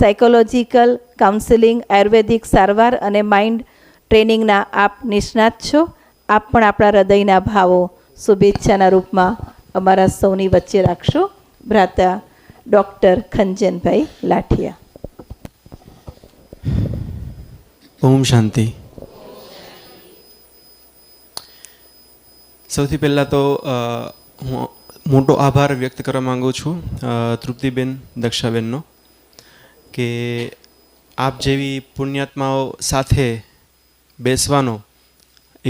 Psychological counselling, આયુર્વેદિક સારવાર અને mind ટ્રેનિંગના આપ નિષ્ણાત છો. આપ પણ આપણા હૃદયના ભાવો શુભેચ્છાના રૂપમાં અમારા સૌની વચ્ચે રાખશો. ભ્રાતા ડૉક્ટર ખંજનભાઈ લાઠિયા. ઓમ શાંતિ. સૌથી પહેલાં તો હું મોટો આભાર વ્યક્ત કરવા માગું છું તૃપ્તિબેન, દક્ષાબેનનો, કે આપ જેવી પુણ્યાત્માઓ સાથે બેસવાનો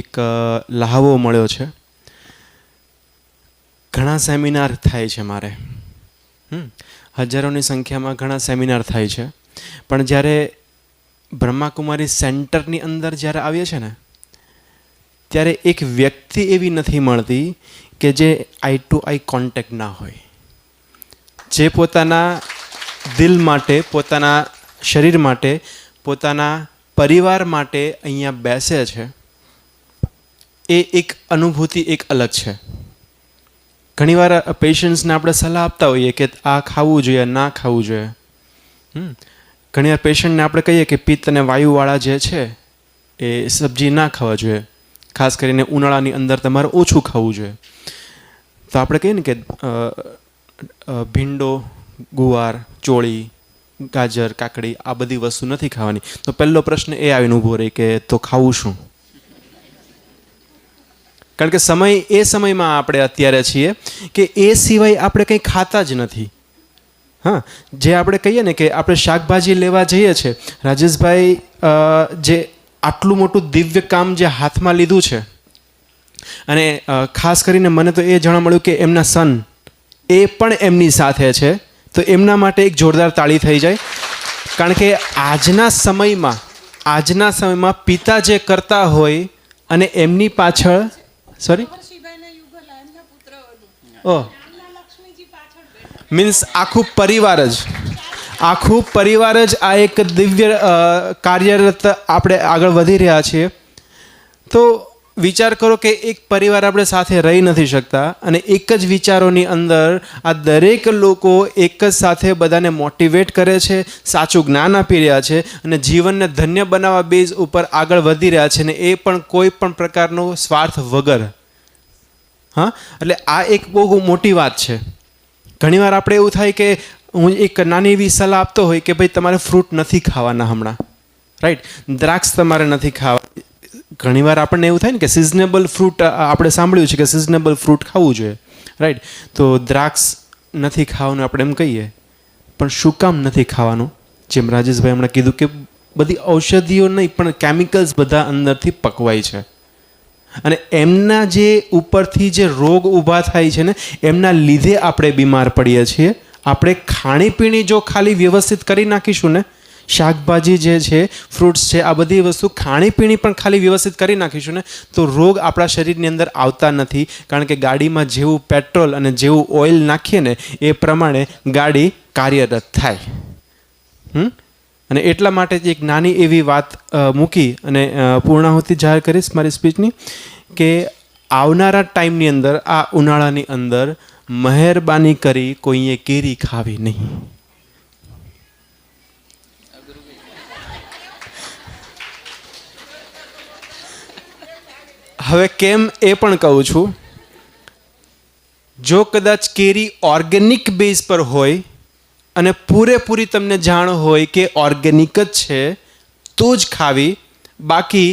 એક લહાવો મળ્યો છે. ઘણા સેમિનાર થાય છે મારે, હજારોની સંખ્યામાં ઘણા સેમિનાર થાય છે, પણ જ્યારે બ્રહ્માકુમારી સેન્ટરની અંદર જ્યારે આવીએ છીએ ને, ત્યારે એક વ્યક્તિ એવી નથી મળતી કે જે આઈ ટુ આઈ કોન્ટેક્ટ ના હોય, જે પોતાના દિલ માટે, પોતાના શરીર માટે, પોતાના પરિવાર માટે અહીંયા બેસે છે. એ એક અનુભૂતિ એક અલગ છે. ઘણીવાર પેશન્ટ્સને આપણે સલાહ આપતા હોઈએ કે આ ખાવું જોઈએ, ના ખાવું જોઈએ. ઘણીવાર પેશન્ટને આપણે કહીએ કે પિત્ત અને વાયુવાળા જે છે એ સબ્જી ના ખાવા જોઈએ, ખાસ કરીને ઉનાળાની અંદર તમારે ઓછું ખાવું જોઈએ. તો આપણે કહીએ ને કે ભીંડો, ગુવાર, ચોળી, ગાજર, કાકડી આ બધી વસ્તુ નથી ખાવાની. તો પહેલો પ્રશ્ન એ આવીને ઊભો રહે કે તો ખાવું શું? કારણ કે સમયમાં આપણે અત્યારે છીએ કે એ સિવાય આપણે કંઈ ખાતા જ નથી. હા, જે આપણે કહીએ ને કે આપણે શાકભાજી લેવા જઈએ છીએ, રાજેશભાઈ જે આટલું મોટું દિવ્ય કામ જે હાથમાં લીધું છે, અને ખાસ કરીને મને તો એ જાણવા મળ્યું કે એમના સન એ પણ એમની સાથે છે, તો એમના માટે એક જોરદાર તાળી થઈ જાય. કારણ કે આજના સમયમાં પિતા જે કરતા હોય અને એમની પાછળ મીન્સ આખું પરિવાર જ આ એક દિવ્ય કાર્યરત આપણે આગળ વધી રહ્યા છીએ. તો વિચાર કરો કે એક પરિવાર આપણે સાથે રહી નથી શકતા, અને એક જ વિચારોની અંદર આ દરેક લોકો એક જ સાથે બધાને મોટિવેટ કરે છે, સાચું જ્ઞાન આપી રહ્યા છે, અને જીવનને ધન્ય બનાવવા બેઝ ઉપર આગળ વધી રહ્યા છે, ને એ પણ કોઈ પણ પ્રકારનો સ્વાર્થ વગર. હા, એટલે આ એક બહુ મોટી વાત છે. ઘણીવાર આપણે એવું થાય કે હું એક નાની એવી સલાહ આપતો હોય કે ભાઈ તમારે ફ્રૂટ નથી ખાવાના હમણાં, રાઈટ, દ્રાક્ષ તમારે નથી ખાવા. ઘણીવાર આપણને એવું થાય ને કે સિઝનેબલ ફ્રૂટ, આપણે સાંભળ્યું છે કે સિઝનેબલ ફ્રૂટ ખાવું જોઈએ, રાઈટ. તો દ્રાક્ષ નથી ખાવાનું આપણે એમ કહીએ, પણ શું કામ નથી ખાવાનું? જેમ રાજેશભાઈ હમણાં કીધું કે બધી ઔષધિઓ નહીં પણ કેમિકલ્સ બધા અંદરથી પકવાય છે, અને એમના જે ઉપરથી જે રોગ ઊભા થાય છે ને, એમના લીધે આપણે બીમાર પડીએ છીએ. આપણે ખાણીપીણી જો ખાલી વ્યવસ્થિત કરી નાખીશું ને, શાકભાજી જે છે, ફ્રૂટ્સ છે, આ બધી વસ્તુ ખાણીપીણી પણ ખાલી વ્યવસ્થિત કરી નાખીશું ને, તો રોગ આપણા શરીરની અંદર આવતા નથી. કારણ કે ગાડીમાં જેવું પેટ્રોલ અને જેવું ઓઇલ નાખીએ ને એ પ્રમાણે ગાડી કાર્યરત થાય. અને એટલા માટે જ એક નાની એવી વાત મૂકી અને પૂર્ણાહુતિ જાહેર કરીશ મારી સ્પીચની, કે આવનારા ટાઈમની અંદર, આ ઉનાળાની અંદર, મહેરબાની કરી કોઈએ કેરી ખાવી નહીં. હવે કેમ એ પણ કહું છું. જો કદાચ કેરી ઓર્ગેનિક બેઝ પર હોય અને પૂરેપૂરી તમને જાણ હોય કે ઓર્ગેનિક જ છે તો જ ખાવી. બાકી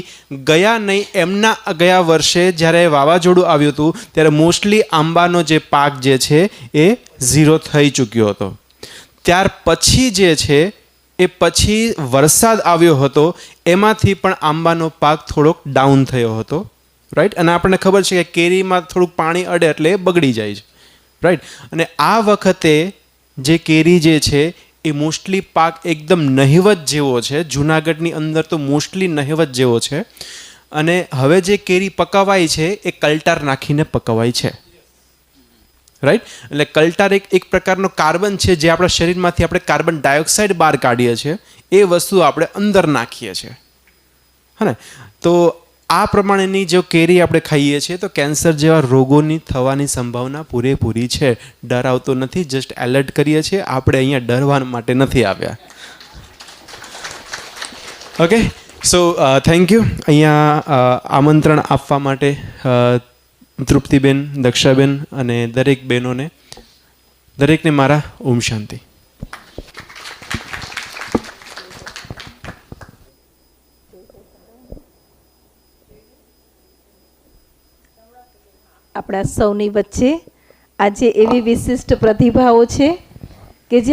ગયા વર્ષે જ્યારે વાવાઝોડું આવ્યું હતું ત્યારે મોસ્ટલી આંબાનો જે પાક જે છે એ 0 થઈ ચૂક્યો હતો. ત્યાર પછી જે છે એ પછી વરસાદ આવ્યો હતો, એમાંથી પણ આંબાનો પાક થોડોક ડાઉન થયો હતો, રાઈટ. અને આપણને ખબર છે કે કેરીમાં થોડુંક પાણી અડે એટલે બગડી જાય છે, રાઈટ. અને આ વખતે જે કેરી જે છે એ મોસ્ટલી પાક એકદમ નહિવત જેવો છે. જૂનાગઢની અંદર તો મોસ્ટલી નહિવત જેવો છે. અને હવે જે કેરી પકવાય છે એ કલ્ટાર નાખીને પકવાય છે, રાઈટ. એટલે કલ્ટાર એક પ્રકારનો કાર્બન છે જે આપણા શરીરમાંથી આપણે કાર્બન ડાયોક્સાઇડ બહાર કાઢીએ છીએ, એ વસ્તુ આપણે અંદર નાખીએ છીએ, હા ને. તો આ પ્રમાણેની જો કેરી આપણે ખાઈએ છીએ તો કેન્સર જેવા રોગોની થવાની સંભાવના પૂરેપૂરી છે. ડર આવતો નથી, જસ્ટ એલર્ટ કરીએ છીએ. આપણે અહીંયા ડરવા માટે નથી આવ્યા, ઓકે સો થેન્ક યુ અહીંયા આમંત્રણ આપવા માટે તૃપ્તિબેન, દક્ષાબેન અને દરેક બહેનોને, દરેકને મારા ઓમ શાંતિ. આપણા સૌની વચ્ચે આજે એવી વિશિષ્ટ પ્રતિભાઓ છે કે જે